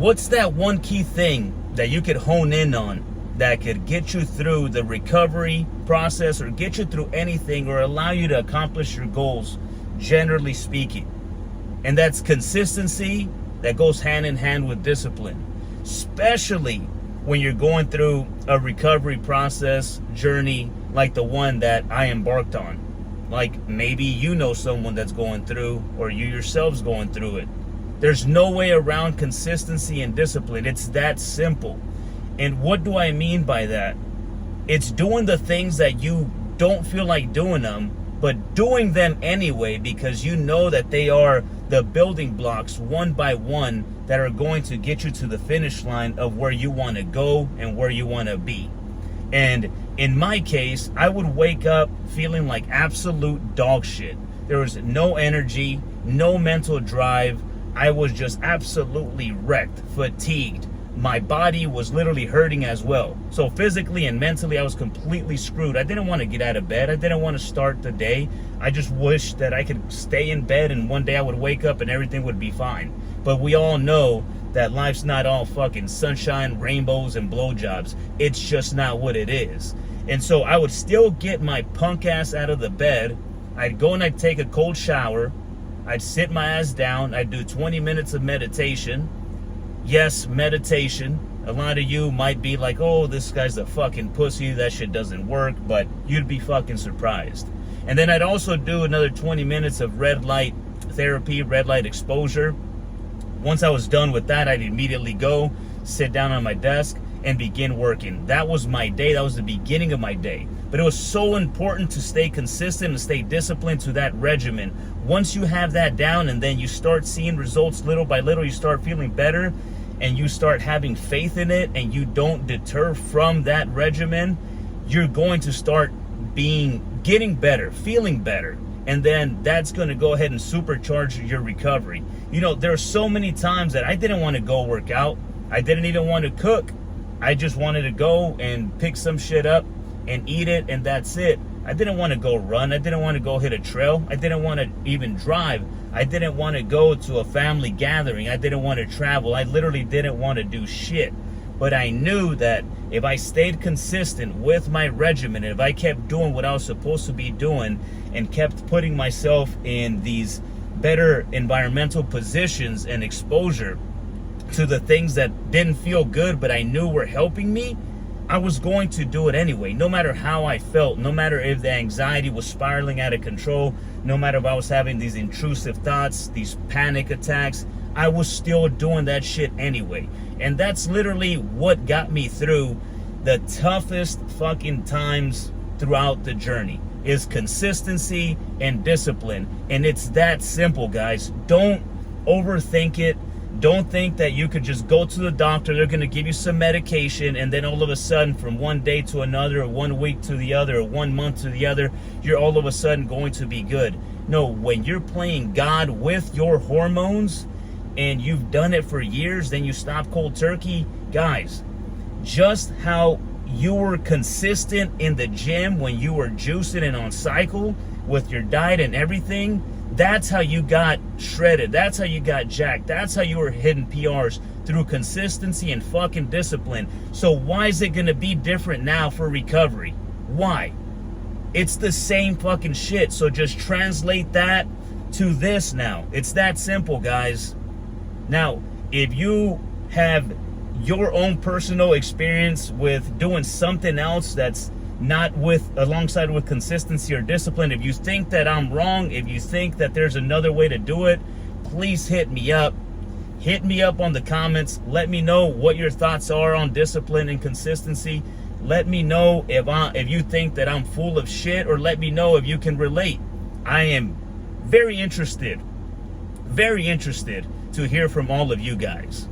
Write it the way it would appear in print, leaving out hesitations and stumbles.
what's that one key thing that you could hone in on that could get you through the recovery process or get you through anything or allow you to accomplish your goals, generally speaking? And that's consistency that goes hand in hand with discipline, especially when you're going through a recovery process journey like the one that I embarked on. Like maybe you know someone that's going through, or you yourselves going through it. There's no way around consistency and discipline. It's that simple. And what do I mean by that? It's doing the things that you don't feel like doing them, but doing them anyway because you know that they are the building blocks one by one that are going to get you to the finish line of where you want to go and where you want to be. And in my case, I would wake up feeling like absolute dog shit. There was no energy, no mental drive. I was just absolutely wrecked, fatigued. My body was literally hurting as well. So physically and mentally, I was completely screwed. I didn't want to get out of bed. I didn't want to start the day. I just wished that I could stay in bed and one day I would wake up and everything would be fine. But we all know that life's not all fucking sunshine, rainbows, and blowjobs. It's just not what it is. And so I would still get my punk ass out of the bed. I'd go and I'd take a cold shower. I'd sit my ass down. I'd do 20 minutes of meditation. Yes, meditation. A lot of you might be like, oh, this guy's a fucking pussy. That shit doesn't work. But you'd be fucking surprised. And then I'd also do another 20 minutes of red light therapy, red light exposure. Once I was done with that, I'd immediately go, sit down on my desk, and begin working. That was my day. That was the beginning of my day. But it was so important to stay consistent and stay disciplined to that regimen. Once you have that down and then you start seeing results little by little, you start feeling better and you start having faith in it and you don't deter from that regimen, you're going to start getting better, feeling better. And then that's going to go ahead and supercharge your recovery. You know, there are so many times that I didn't want to go work out. I didn't even want to cook. I just wanted to go and pick some shit up and eat it, and that's it. I didn't want to go run. I didn't want to go hit a trail. I didn't want to even drive. I didn't want to go to a family gathering. I didn't want to travel. I literally didn't want to do shit. But I knew that if I stayed consistent with my regimen, if I kept doing what I was supposed to be doing and kept putting myself in these better environmental positions and exposure to the things that didn't feel good but I knew were helping me, I was going to do it anyway, no matter how I felt, no matter if the anxiety was spiraling out of control, no matter if I was having these intrusive thoughts, these panic attacks, I was still doing that shit anyway. And that's literally what got me through the toughest fucking times throughout the journey, is consistency and discipline. And it's that simple, guys. Don't overthink it. Don't think that you could just go to the doctor, they're going to give you some medication, and then all of a sudden from one day to another, or 1 week to the other, or 1 month to the other, you're all of a sudden going to be good. No, when you're playing God with your hormones and you've done it for years, then you stop cold turkey, guys, just how you were consistent in the gym when you were juicing and on cycle with your diet and everything, that's how you got shredded. That's how you got jacked. That's how you were hitting PRs, through consistency and fucking discipline. So why is it going to be different now for recovery? Why? It's the same fucking shit. So just translate that to this now. It's that simple, guys. Now, if you have your own personal experience with doing something else that's not alongside with consistency or discipline, if you think that I'm wrong, if you think that there's another way to do it, please hit me up. Hit me up on the comments. Let me know what your thoughts are on discipline and consistency. Let me know if you think that I'm full of shit, or let me know if you can relate. I am very interested to hear from all of you guys.